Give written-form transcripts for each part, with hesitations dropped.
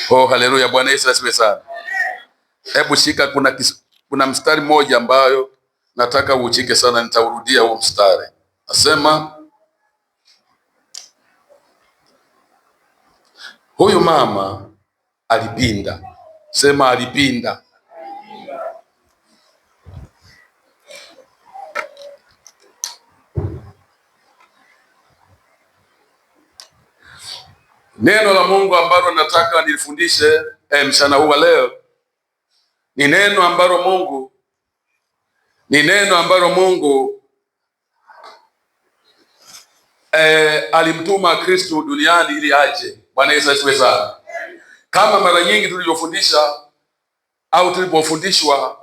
Oh, haleluya. Bwana Yesu asifiwe sana. Hebu shika, kuna mstari mmoja ambayo nataka uuchike sana, nitaurudia huo mstari. Nasema huyu mama alipinda. Sema alipinda. Neno la Mungu ambalo nataka nilifundishe mchana huu wa leo ni neno ambalo Mungu alimtuma Kristo duniani ili aje. Bwana Yesu asifiwe sana. Kama mara nyingi tulivyofundisha au tulipofundishwa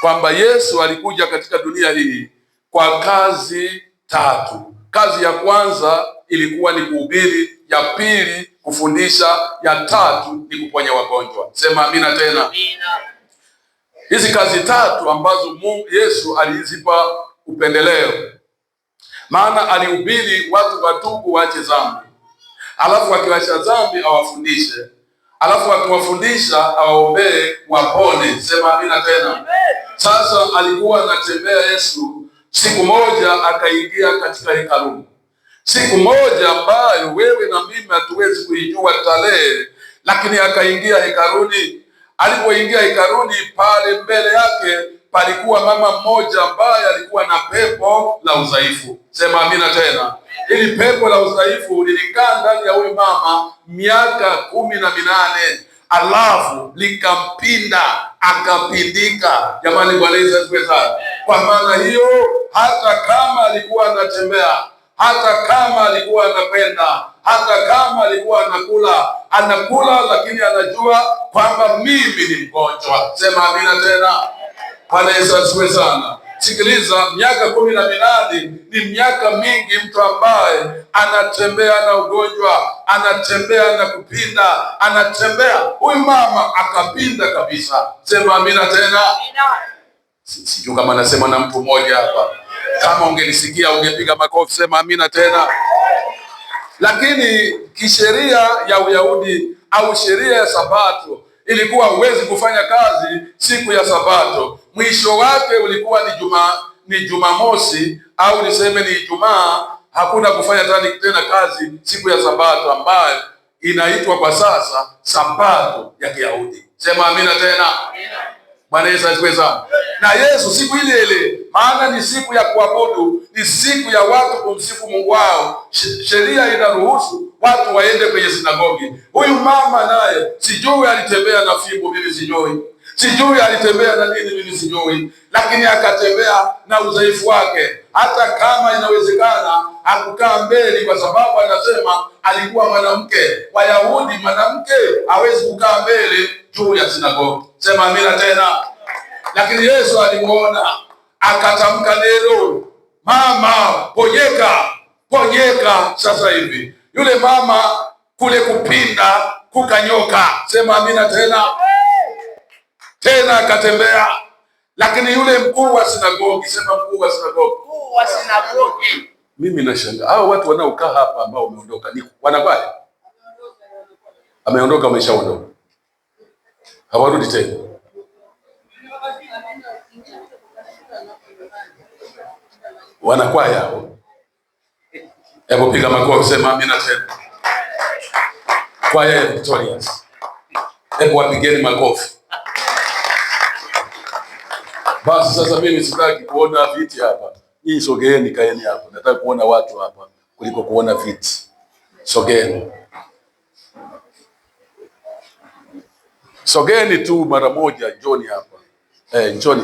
kwamba Yesu alikuja katika dunia hii kwa kazi tatu. Kazi ya kwanza ilikuwa ni kuhubiri, ya pili kufundisha, ya tatu ni kuponya wagonjwa. Sema amina tena. Hizi kazi tatu ambazo Yesu alizipa upendeleo, maana alihubiri watu watubu waache dhambi, alafu akiwacha dhambi awafundishe, alafu akiwafundisha awaombee wapone. Sema amina tena. Sasa alikuwa anatembea Yesu, siku moja akaingia katika hekalu. Siku moja ambayo wewe na mimi hatuwezi kuijua tarehe, lakini akaingia hekaluni. Alipoingia hekaluni, pale mbele yake palikuwa mama mmoja ambaye alikuwa na pepo la udhaifu. Sema amina tena. Ili pepo la udhaifu lilikaa ndani ya huyu mama miaka 18, alafu likampinda, akapindika. Jamani, Bwana Yesu asifiwe sana. Kwa maana hiyo, hata kama alikuwa anatembea, hata kama alikuwa anapenda, hata kama alikuwa anakula, lakini anajua kwamba mimi ni mgonjwa. Sema amina tena. Bwana Yesu asifiwe sana. Sikiliza, miaka 18 ni miaka mingi. Mtu ambaye anatembea na ugonjwa, anatembea na kupinda, anatembea. Huyu mama akapinda kabisa. Sema amina tena. Sijui kama nasema na mtu mmoja hapa. Kama ungenisikia ungepiga makofi. Sema amina tena. Lakini kisheria ya Uyahudi au sheria ya Sabato ilikuwa huwezi kufanya kazi siku ya Sabato. Mwisho wake ulikuwa ni Jumamosi au niseme ni Ijumaa. Hakuna kufanya tena kazi siku ya Sabato ambayo inaitwa kwa sasa Sabato ya Kiyahudi. Sema amina tena. Bwana Yesu asifiwe sana. Na Yesu siku ile ile, maana ni siku ya kuabudu, ni siku ya watu kumsifu Mungu wao. Sheria inaruhusu watu waende kwenye sinagogi. Huyu mama naye sijui alitembea na fimbo, mimi sijui alitembea na nini, mimi sijui, lakini akatembea na udhaifu wake. Hata kama inawezekana hakukaa mbele, kwa sababu anasema alikuwa mwanamke. Wayahudi, mwanamke hawezi kukaa mbele juu ya sinagogi. Sema amina tena. Lakini Yesu alimuona, akatamka neno, mama ponyeka sasa hivi. Yule mama kule kupinda kukanyoka. Sema amina tena. Tena akatembea. Lakini yule mkuu wa sinagogi, sema mkuu wa sinagogi. Mimi nashangaa hao watu wanaokaa hapa ambao wameondoka ni wanakwaya. Ameondoka, ameshaondoka, hawarudi tena. Wanakwaya hao. Hebu piga makofi. Sema amina tena. Kwaya ya Victorious, hebu wapigeni makofi. Basi sasa mimi sitaki kuona viti hapa. Hii sogeeni, kaeni hapa. Nataka kuona watu hapa kuliko kuona viti. Sogeeni. Sogeni tu mara moja, njoni hapa. Njoni.